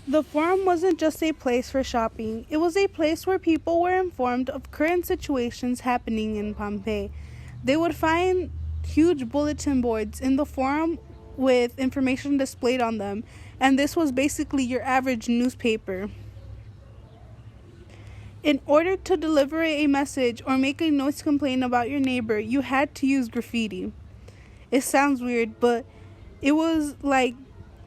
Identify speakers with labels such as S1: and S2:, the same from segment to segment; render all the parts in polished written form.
S1: The forum wasn't just a place for shopping, it was a place where people were informed of current situations happening in Pompeii. They would find huge bulletin boards in the forum with information displayed on them, and this was basically your average newspaper. In order to deliver a message or make a noise complaint about your neighbor, you had to use graffiti. It sounds weird, but it was like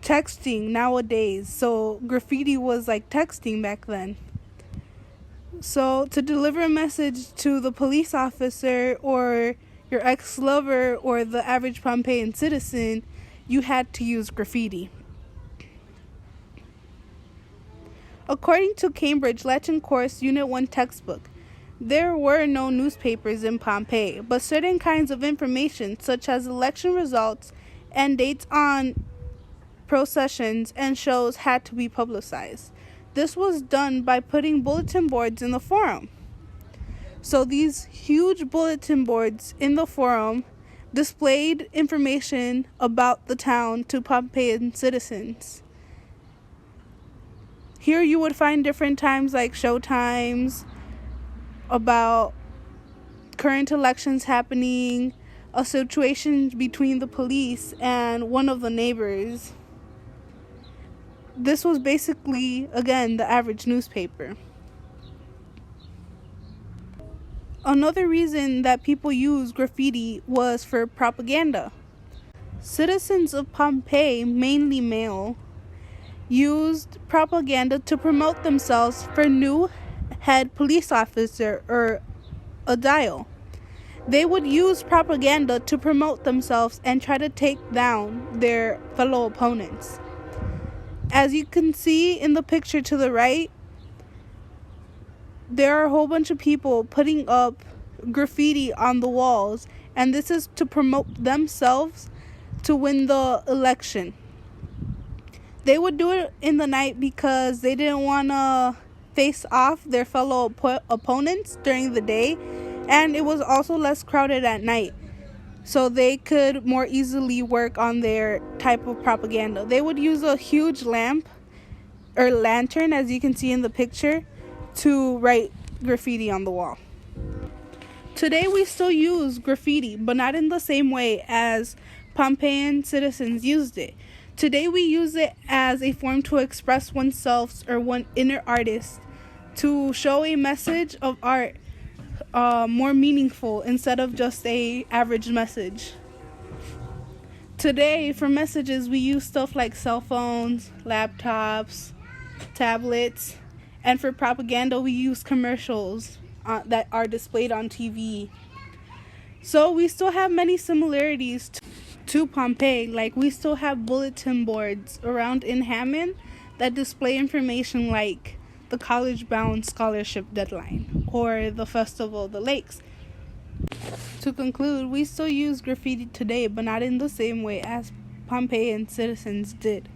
S1: texting nowadays. So graffiti was like texting back then. So to deliver a message to the police officer or your ex-lover or the average Pompeian citizen, you had to use graffiti. According to Cambridge Latin Course Unit 1 textbook, there were no newspapers in Pompeii, but certain kinds of information, such as election results and dates on processions and shows, had to be publicized. This was done by putting bulletin boards in the forum. So these huge bulletin boards in the forum displayed information about the town to Pompeian citizens. Here you would find different times like show times, about current elections happening, a situation between the police and one of the neighbors. This was basically, again, the average newspaper. Another reason that people used graffiti was for propaganda. Citizens of Pompeii, mainly male, used propaganda to promote themselves for new head police officer or aedile. They would use propaganda to promote themselves and try to take down their fellow opponents. As you can see in the picture to the right, there are a whole bunch of people putting up graffiti on the walls, and this is to promote themselves to win the election. They would do it in the night because they didn't want to face off their fellow opponents during the day, and it was also less crowded at night, so they could more easily work on their type of propaganda. They would use a huge lamp or lantern, as you can see in the picture, to write graffiti on the wall. Today we still use graffiti, but not in the same way as Pompeian citizens used it. Today we use it as a form to express oneself or one inner artist, to show a message of art more meaningful instead of just a average message. Today for messages we use stuff like cell phones, laptops, tablets, and for propaganda we use commercials that are displayed on TV. So we still have many similarities to Pompeii. Like, we still have bulletin boards around in Hammond that display information like the college-bound scholarship deadline or the festival of the lakes. To conclude, we still use graffiti today, but not in the same way as Pompeian citizens did.